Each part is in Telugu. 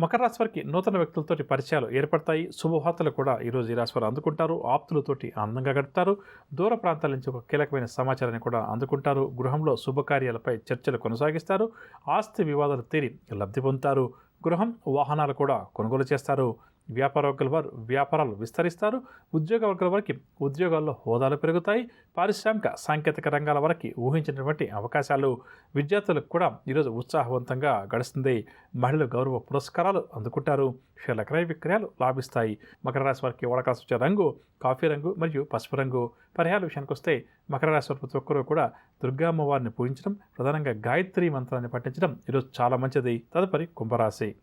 మకర రాశి వారికి నూతన వ్యక్తులతోటి పరిచయాలు ఏర్పడతాయి. శుభవార్తలు కూడా ఈరోజు ఈ రాశి వారు అందుకుంటారు. ఆప్తులతోటి ఆనందంగా గడుపుతారు. దూర ప్రాంతాల నుంచి ఒక కీలకమైన సమాచారాన్ని కూడా అందుకుంటారు. గృహంలో శుభకార్యాలపై చర్చలు కొనసాగిస్తారు. ఆస్తి వివాదాలు తీరి లబ్ధి పొందుతారు. గృహం వాహనాలు కూడా కొనుగోలు చేస్తారు. వ్యాపార వర్గాల వారు వ్యాపారాలు విస్తరిస్తారు. ఉద్యోగ వర్గాల వారికి ఉద్యోగాల్లో హోదాలు పెరుగుతాయి. పారిశ్రామిక సాంకేతిక రంగాల వరకు ఊహించినటువంటి అవకాశాలు. విద్యార్థులకు కూడా ఈరోజు ఉత్సాహవంతంగా గడుస్తుంది. మహిళలు గౌరవ పురస్కారాలు అందుకుంటారు. షేర్ల క్రయ విక్రయాలు లాభిస్తాయి. మకర రాశి వారికి వాడకాల్సి వచ్చే రంగు కాఫీ రంగు మరియు పసుపు రంగు. పరిహార విషయానికి వస్తే మకర రాశి వారి ప్రతి ఒక్కరూ కూడా దుర్గా అమ్మవారిని పూజించడం, ప్రధానంగా గాయత్రి మంత్రాన్ని పఠించడం ఈరోజు చాలా మంచిది. తదుపరి కుంభరాశి.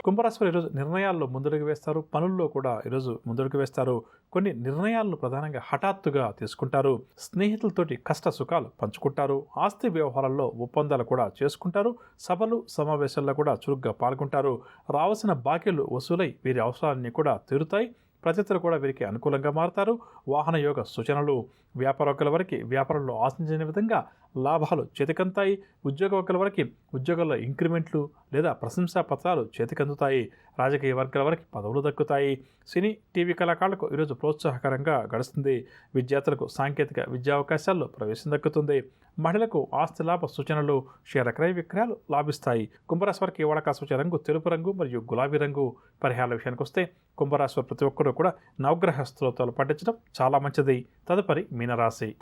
కుంభరాశి వారు ఈరోజు నిర్ణయాల్లో ముందడుగు వేస్తారు. పనుల్లో కూడా ఈరోజు ముందడుగు వేస్తారు. కొన్ని నిర్ణయాలను ప్రధానంగా హఠాత్తుగా తీసుకుంటారు. స్నేహితులతోటి కష్ట సుఖాలు పంచుకుంటారు. ఆస్తి వ్యవహారాల్లో ఒప్పందాలు కూడా చేసుకుంటారు. సభలు సమావేశాల్లో కూడా చురుగ్గా పాల్గొంటారు. రావాల్సిన బాకీలు వసూలై వీరి అవసరాలన్నీ కూడా తీరుతాయి. ప్రతినిధులు కూడా వీరికి అనుకూలంగా మారుతారు. వాహన యోగ సూచనలు. వ్యాపార వర్గాల వారికి వ్యాపారంలో ఆశించిన విధంగా లాభాలు చేతికందుతాయి. ఉద్యోగ వర్గాల వారికి ఉద్యోగాల్లో ఇంక్రిమెంట్లు లేదా ప్రశంసా పత్రాలు చేతికందుతాయి. రాజకీయ వర్గాల వారికి పదవులు దక్కుతాయి. సినీ టీవీ కళాకారులకు ఈరోజు ప్రోత్సాహకరంగా గడుస్తుంది. విద్యార్థులకు సాంకేతిక విద్యా అవకాశాల్లో ప్రవేశం దక్కుతుంది. మహిళలకు ఆస్తి లాభ సూచనలు. షేర్ల క్రయ విక్రయాలు లాభిస్తాయి. కుంభరాశి వారికి వాడకాల్సి వచ్చే రంగు తెలుపు రంగు మరియు గులాబీ రంగు. పరిహారాల విషయానికి వస్తే కుంభరాశి వారు ప్రతి ఒక్కరూ కూడా నవగ్రహ స్తోత్రాలు పఠించడం చాలా మంచిది. తదుపరి మీనరాశి.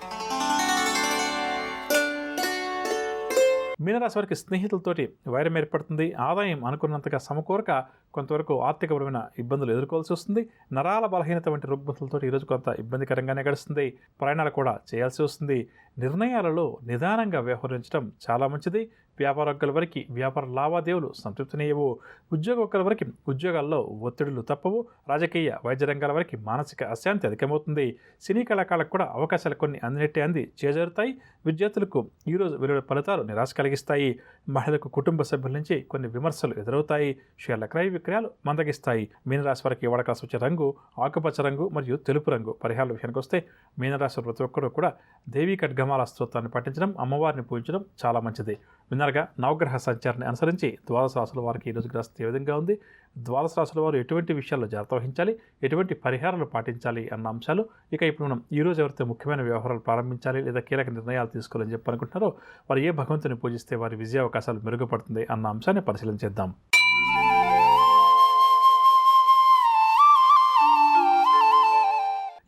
మీనరాశి వారికి స్నేహితులతోటి వైరం ఏర్పడుతుంది. ఆదాయం అనుకున్నంతగా సమకూరక కొంతవరకు ఆర్థికపరమైన ఇబ్బందులు ఎదుర్కోవాల్సి వస్తుంది. నరాల బలహీనత వంటి రుగ్మతలతో ఈరోజు కొంత ఇబ్బందికరంగానే గడుస్తుంది. ప్రయాణాలు కూడా చేయాల్సి వస్తుంది. నిర్ణయాలలో నిదానంగా వ్యవహరించడం చాలా మంచిది. వ్యాపార వర్గాల వరకు వ్యాపార లావాదేవీలు సంతృప్తినియవు. ఉద్యోగ వర్గాల వరకు ఉద్యోగాల్లో ఒత్తిడులు తప్పవు. రాజకీయ వైద్య రంగాల వరకు మానసిక అశాంతి అధికమవుతుంది. సినీ కళాకారులకు కూడా అవకాశాలు కొన్ని అందినట్టే అంది చేజారుతాయి. విద్యార్థులకు ఈరోజు వెలువడే ఫలితాలు నిరాశ కలిగిస్తాయి. మహిళలకు కుటుంబ సభ్యుల నుంచి కొన్ని విమర్శలు ఎదురవుతాయి. షేర్ల క్రయ విక్రయాలు మందగిస్తాయి. మీనరాశి వారికి వాడకాల్సి వచ్చే రంగు ఆకుపచ్చ రంగు మరియు తెలుపు రంగు. పరిహారాల విషయానికి వస్తే మీనరాశి ప్రతి ఒక్కరూ కూడా దేవీ ఖడ్గమాల స్తోత్రాన్ని పఠించడం, అమ్మవారిని పూజించడం చాలా మంచిది. విన్నారుగా నవగ్రహ సంచారాన్ని అనుసరించి ద్వాదశ రాశుల వారికి ఈరోజు గ్రహస్థితి ఏ విధంగా ఉంది, ద్వాదశ రాశుల వారు ఎటువంటి విషయాల్లో జాగ్రత్త వహించాలి, ఎటువంటి పరిహారాలు పాటించాలి అన్న అంశాలు. ఇక ఇప్పుడు మనం ఈరోజు ఎవరైతే ముఖ్యమైన వ్యవహారాలు ప్రారంభించాలి లేదా కీలక నిర్ణయాలు తీసుకోవాలని చెప్పి అనుకుంటున్నారో వారు ఏ భగవంతుని పూజిస్తే వారి విజయ అవకాశాలు మెరుగుపడుతుంది అన్న అంశాన్ని పరిశీలించేద్దాం.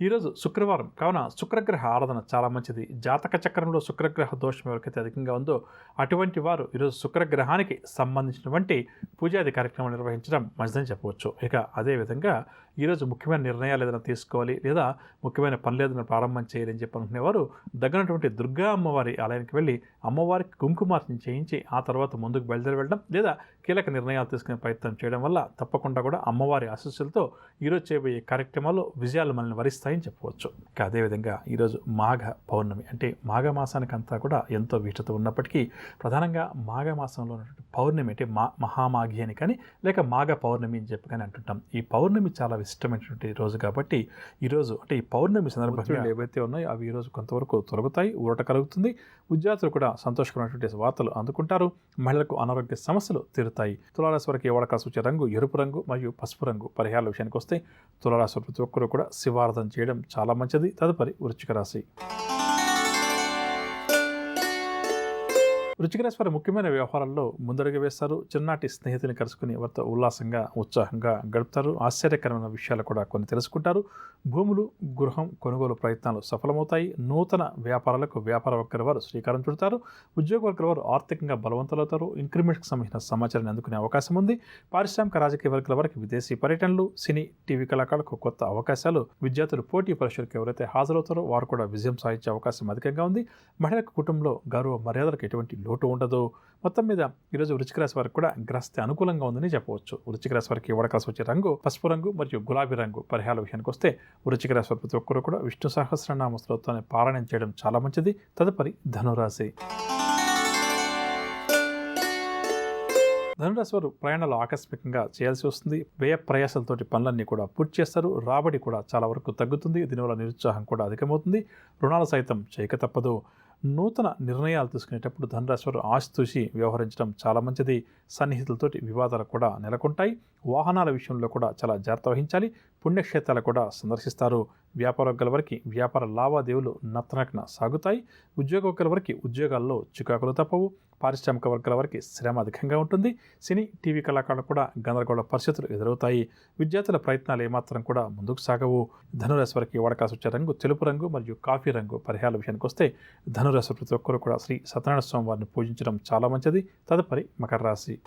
ఈరోజు శుక్రవారం కావున శుక్రగ్రహ ఆరాధన చాలా మంచిది. జాతక చక్రంలో శుక్రగ్రహ దోషం ఎవరికైతే అధికంగా ఉందో అటువంటి వారు ఈరోజు శుక్రగ్రహానికి సంబంధించినటువంటి పూజాది కార్యక్రమాలు నిర్వహించడం మంచిదని చెప్పవచ్చు. ఇక అదేవిధంగా ఈరోజు ముఖ్యమైన నిర్ణయాలు ఏదైనా తీసుకోవాలి లేదా ముఖ్యమైన పనులు ఏదైనా ప్రారంభం చేయాలని చెప్పి అనుకునేవారు దగ్గరటువంటి దుర్గా అమ్మవారి ఆలయానికి వెళ్ళి అమ్మవారికి కుంకుమార్చన చేయించి ఆ తర్వాత ముందుకు బయలుదేరి వెళ్ళడం లేదా కీలక నిర్ణయాలు తీసుకునే ప్రయత్నం చేయడం వల్ల తప్పకుండా కూడా అమ్మవారి ఆశీస్సులతో ఈరోజు చేయబోయే కార్యక్రమాల్లో విజయాలు మనల్ని వరిస్తాయని చెప్పవచ్చు. ఇక అదేవిధంగా ఈరోజు మాఘ పౌర్ణమి అంటే మాఘమాసానికి అంతా కూడా ఎంతో విశిష్టత ఉన్నప్పటికీ ప్రధానంగా మాఘమాసంలో ఉన్నటువంటి పౌర్ణమి అంటే మహామాఘి అని కానీ లేక మాఘ పౌర్ణమి అని చెప్పి కానీ అంటుంటాం. ఈ పౌర్ణమి చాలా విశిష్టమైనటువంటి రోజు కాబట్టి ఈరోజు అంటే ఈ పౌర్ణమి సందర్భంగా ఏవైతే ఉన్నాయో అవి ఈరోజు కొంతవరకు తొలగుతాయి, ఊరట కలుగుతుంది. విద్యార్థులు కూడా సంతోషకరమైనటువంటి వార్తలు అందుకుంటారు. మహిళలకు అనారోగ్య సమస్యలు తీరుతాయి. తులారాశి వారికి వాడకాల్సి వచ్చే రంగు ఎరుపు రంగు మరియు పసుపు రంగు. పరిహారాల విషయానికి వస్తే తులారాశి ప్రతి ఒక్కరూ కూడా శివారాధన చేయడం చాలా మంచిది. తదుపరి వృశ్చిక రాశి. వృశ్చిక రాశి వారి ముఖ్యమైన వ్యవహారాల్లో ముందడుగు వేస్తారు. చిన్ననాటి స్నేహితుని కలుసుకుని వారితో ఉల్లాసంగా ఉత్సాహంగా గడుపుతారు. ఆశ్చర్యకరమైన విషయాలు కూడా కొన్ని తెలుసుకుంటారు. భూములు గృహం కొనుగోలు ప్రయత్నాలు సఫలమవుతాయి. నూతన వ్యాపారాలకు వ్యాపార వర్గాల వారు శ్రీకారం చుడతారు. ఉద్యోగ వర్గాల వారు ఆర్థికంగా బలవంతులవుతారు. ఇంక్రిమెంట్కి సంబంధించిన సమాచారాన్ని అందుకునే అవకాశం ఉంది. పారిశ్రామిక రాజకీయ వర్గాల వారికి విదేశీ పర్యటనలు, సినీ టీవీ కళాకారులకు కొత్త అవకాశాలు. విద్యార్థులు పోటీ పరీక్షలకు ఎవరైతే హాజరవుతారో వారు కూడా విజయం సాధించే అవకాశం అధికంగా ఉంది. మహిళలకు కుటుంబంలో గౌరవ మర్యాదలకు ఎటువంటి లోటు ఉండదు. మొత్తం మీద ఈరోజు వృశ్చిక రాశి వారికి కూడా గ్రహస్థితి అనుకూలంగా ఉందని చెప్పవచ్చు. వృశ్చిక రాశి వారికి వాడకాల్సి వచ్చే రంగు పసుపు రంగు మరియు గులాబీ రంగు. పరిహారాల విషయానికి వస్తే వృశ్చిక రాశి వారి ప్రతి ఒక్కరు కూడా విష్ణు సహస్రనామ స్తోత్రాన్ని పారాయణం చేయడం చాలా మంచిది. తదుపరి ధనురాశి. ధనురాశి వారు ప్రయాణాలు ఆకస్మికంగా చేయాల్సి వస్తుంది. వ్యయ ప్రయాసాలతోటి పనులన్నీ కూడా పూర్తి చేస్తారు. రాబడి కూడా చాలా వరకు తగ్గుతుంది. దీనివల్ల నిరుత్సాహం కూడా అధికమవుతుంది. రుణాలు సైతం చేయక తప్పదు. నూతన నిర్ణయాలు తీసుకునేటప్పుడు ధనురాశి వారు ఆచితూచి వ్యవహరించడం చాలా మంచిది. సన్నిహితులతోటి వివాదాలు కూడా నెలకొంటాయి. వాహనాల విషయంలో కూడా చాలా జాగ్రత్త వహించాలి. పుణ్యక్షేత్రాలు కూడా సందర్శిస్తారు. వ్యాపారవర్గాల వారికి వ్యాపార లావాదేవీలు నత్తనకన సాగుతాయి. ఉద్యోగవర్గాల వారికి ఉద్యోగాల్లో చికాకులు తప్పవు. పారిశ్రామిక వర్గాల వారికి శ్రమ అధికంగా ఉంటుంది. సినీ టీవీ కళాకారులు కూడా గందరగోళ పరిస్థితులు ఎదురవుతాయి. విద్యార్థుల ప్రయత్నాలు ఏమాత్రం కూడా ముందుకు సాగవు. ధనురాశి వారికి వాడకాల్సి వచ్చే రంగు తెలుపు రంగు మరియు కాఫీ రంగు. పరిహారాల విషయానికి వస్తే ధనురాశి ప్రతి ఒక్కరు కూడా శ్రీ సత్యనారాయణ స్వామి వారిని పూజించడం చాలా మంచిది. తదుపరి మకర రాశి.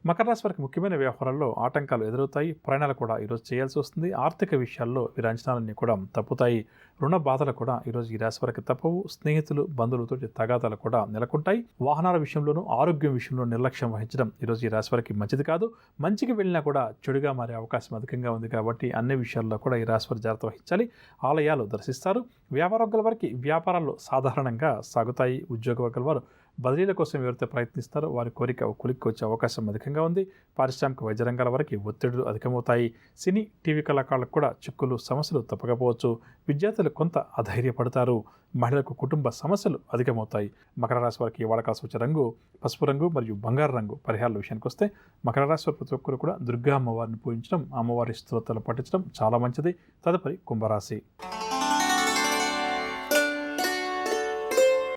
మకర రాశి వారికి ముఖ్యమైన వ్యవహారాల్లో ఆటంకాలు ఎదురవుతాయి. ప్రయాణాలు కూడా ఈరోజు చేయాల్సి వస్తుంది. ఆర్థిక విషయాల్లో వీరి అంచనాలన్నీ కూడా తప్పుతాయి. రుణ బాధలు కూడా ఈరోజు ఈ రాశి వారికి తప్పవు. స్నేహితులు బంధువులతో తగాదాలు కూడా నెలకొంటాయి. వాహనాల విషయంలోనూ ఆరోగ్యం విషయంలో నిర్లక్ష్యం వహించడం ఈరోజు ఈ రాశి వారికి మంచిది కాదు. మంచికి వెళ్ళినా కూడా చెడుగా మారే అవకాశం అధికంగా ఉంది కాబట్టి అన్ని విషయాల్లో కూడా ఈ రాశి వారు జాగ్రత్త వహించాలి. ఆలయాలు దర్శిస్తారు. వ్యాపారవర్గాల వారికి వ్యాపారాలు సాధారణంగా సాగుతాయి. ఉద్యోగ వర్గాల వారు బదిలీల కోసం ఎవరైతే ప్రయత్నిస్తారో వారి కోరిక కొలిక్కి వచ్చే అవకాశం అధికంగా ఉంది. పారిశ్రామిక వైద్య రంగాల వారికి ఒత్తిడులు అధికమవుతాయి. సినీ టీవీ కళాకారులకు కూడా చిక్కులు సమస్యలు తప్పకపోవచ్చు. విద్యార్థులు కొంత అధైర్యపడతారు. మహిళలకు కుటుంబ సమస్యలు అధికమవుతాయి. మకర రాశి వారికి వాడకాల్సి వచ్చే రంగు పసుపు రంగు మరియు బంగారు రంగు. పరిహారాల విషయానికి వస్తే మకర రాశి వారి ప్రతి ఒక్కరు కూడా దుర్గా అమ్మవారిని పూజించడం, అమ్మవారి స్తోత్రాలు పఠించడం చాలా మంచిది. తదుపరి కుంభరాశి.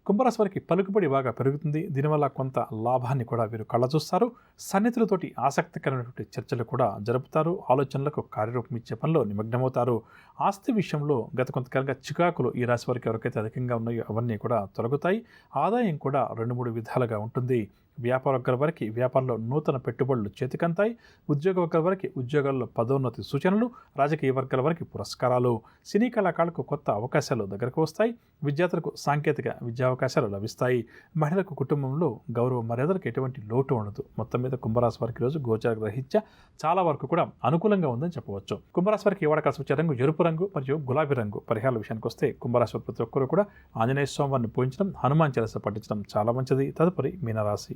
కుంభరాశి వారికి పలుకుబడి బాగా పెరుగుతుంది. దీనివల్ల కొంత లాభాన్ని కూడా వీరు కళ్ళ చూస్తారు. సన్నిహితులతోటి ఆసక్తికరమైనటువంటి చర్చలు కూడా జరుపుతారు. ఆలోచనలకు కార్యరూపం ఇచ్చే పనిలో నిమగ్నమవుతారు. ఆస్తి విషయంలో గత కొంతకాలంగా చికాకులు ఈ రాశి వారికి ఎవరికైతే అధికంగా ఉన్నాయో అవన్నీ కూడా తొలగుతాయి. ఆదాయం కూడా 2-3 విధాలుగా ఉంటుంది. వ్యాపార వర్గాల వారికి వ్యాపారంలో నూతన పెట్టుబడులు చేతికంతాయి. ఉద్యోగ వర్గాల వారికి ఉద్యోగాల్లో పదోన్నతి సూచనలు. రాజకీయ వర్గాల వారికి పురస్కారాలు. సినీ కళాకారులకు కొత్త అవకాశాలు దగ్గరకు వస్తాయి. విద్యార్థులకు సాంకేతిక విద్యా అవకాశాలు లభిస్తాయి. మహిళలకు కుటుంబంలో గౌరవ మర్యాదలకు ఎటువంటి లోటు ఉండదు. మొత్తం మీద కుంభరాశి వారికి రోజు గోచార గ్రహించా చాలా వరకు కూడా అనుకూలంగా ఉందని చెప్పవచ్చు. కుంభరాశి వారికి వాడకాల్సి వచ్చే రంగు ఎరుపు రంగు మరియు గులాబీ రంగు. పరిహారాల విషయానికి వస్తే కుంభరాశి వారి ప్రతి ఒక్కరు కూడా ఆంజనేయ స్వామి వారిని పూజించడం, హనుమాన్ చాలీసా పఠించడం చాలా మంచిది. తదుపరి మీనరాశి.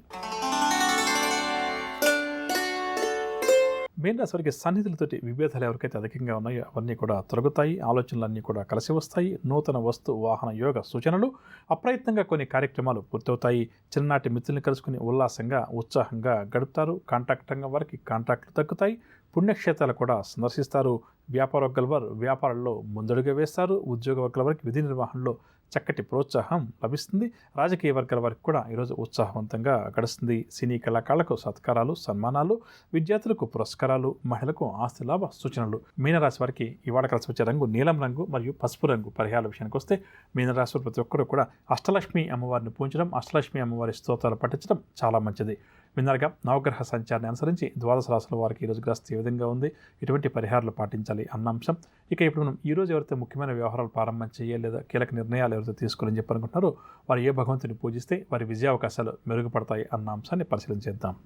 మీనరాశి వారికి సన్నిధులతోటి విభేదాలు ఎవరికైతే అధికంగా ఉన్నాయో అవన్నీ కూడా తొలగుతాయి. ఆలోచనలన్నీ కూడా కలిసి వస్తాయి. నూతన వస్తు వాహన యోగ సూచనలు. అప్రయత్నంగా కొన్ని కార్యక్రమాలు పూర్తవుతాయి. చిన్ననాటి మిత్రుల్ని కలుసుకుని ఉల్లాసంగా ఉత్సాహంగా గడుపుతారు. కాంట్రాక్ట్ రంగం వారికి కాంట్రాక్టులు తగ్గుతాయి. పుణ్యక్షేత్రాలు కూడా సందర్శిస్తారు. వ్యాపార వర్గాల వారు వ్యాపారంలో ముందడుగా వేస్తారు. ఉద్యోగ వర్గాల వారికి విధి నిర్వహణలో చక్కటి ప్రోత్సాహం లభిస్తుంది. రాజకీయ వర్గాల వారికి కూడా ఈరోజు ఉత్సాహవంతంగా గడుస్తుంది. సినీ కళాకారులకు సత్కారాలు, సన్మానాలు. విద్యార్థులకు పురస్కారాలు. మహిళలకు ఆస్తి లాభ సూచనలు. మీనరాశి వారికి ఇవాళ కలిసి వచ్చే రంగు నీలం రంగు మరియు పసుపు రంగు. పరిహారాల విషయానికి వస్తే మీనరాశి ప్రతి ఒక్కరు కూడా అష్టలక్ష్మి అమ్మవారిని పూజించడం, అష్టలక్ష్మి అమ్మవారి స్తోత్రాలు పఠించడం చాలా మంచిది. విన్నారుగా నవగ్రహ సంచారాన్ని అనుసరించి ద్వాదశ రాశుల వారికి ఈరోజు గ్రస్తు ఏ విధంగా ఉంది, ఎటువంటి పరిహారాలు పాటించాలి అన్న అంశం. ఇక ఇప్పుడు మనం ఈరోజు ఎవరైతే ముఖ్యమైన వ్యవహారాలు ప్రారంభం చేయాలి లేదా కీలక నిర్ణయాలు ఎవరైతే తీసుకోవాలని చెప్పనుకుంటున్నారో వారు ఏ భగవంతుని పూజిస్తే వారి విజయావకాశాలు మెరుగుపడతాయి అన్న అంశాన్ని పరిశీలించేద్దాం.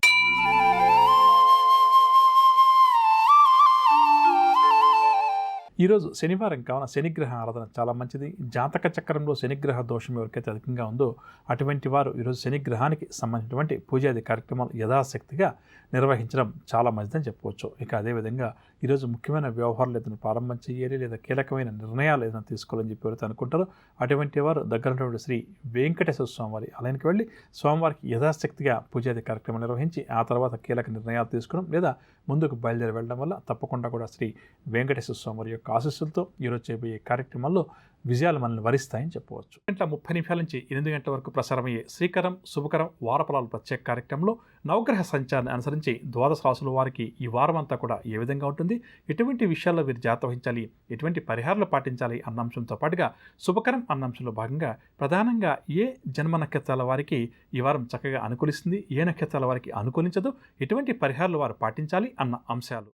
ఈరోజు శనివారం కావున శనిగ్రహ ఆరాధన చాలా మంచిది. జాతక చక్రంలో శనిగ్రహ దోషం ఎవరికైతే అధికంగా ఉందో అటువంటి వారు ఈరోజు శనిగ్రహానికి సంబంధించినటువంటి పూజాది కార్యక్రమాలు యథాశక్తిగా నిర్వహించడం చాలా మంచిదని చెప్పవచ్చు. ఇక అదేవిధంగా ఈరోజు ముఖ్యమైన వ్యవహారాలు ఏదైనా ప్రారంభం చేయాలి లేదా కీలకమైన నిర్ణయాలు ఏదైనా తీసుకోవాలని చెప్పి ఎవరైతే అనుకుంటారో అటువంటి వారు దగ్గర శ్రీ వెంకటేశ్వర స్వామివారి ఆలయానికి వెళ్ళి స్వామివారికి యథాశక్తిగా పూజాది కార్యక్రమాలు నిర్వహించి ఆ తర్వాత కీలక నిర్ణయాలు తీసుకోవడం లేదా ముందుకు బయలుదేరి వెళ్ళడం వల్ల తప్పకుండా కూడా శ్రీ వెంకటేశ్వర స్వామివారి యొక్క ఆశీస్సులతో ఈరోజు చేయబోయే కార్యక్రమాల్లో విజయాలు మనల్ని వరిస్తాయని చెప్పవచ్చు. 7:30 నుంచి 8 గంటల వరకు ప్రసారమయ్యే శ్రీకరం శుభకరం వారఫలాలు ప్రత్యేక కార్యక్రమంలో నవగ్రహ సంచారాన్ని అనుసరించి ద్వాదశ రాశుల వారికి ఈ వారం అంతా కూడా ఏ విధంగా ఉంటుంది, ఎటువంటి విషయాల్లో వీరు జాగ్రత్త వహించాలి, ఎటువంటి పరిహారాలు పాటించాలి అన్న అంశంతో పాటుగా శుభకరం అన్న అంశంలో భాగంగా ప్రధానంగా ఏ జన్మ నక్షత్రాల వారికి ఈ వారం చక్కగా అనుకూలిస్తుంది, ఏ నక్షత్రాల వారికి అనుకూలించదు, ఎటువంటి పరిహారాలు వారు పాటించాలి అన్న అంశాలు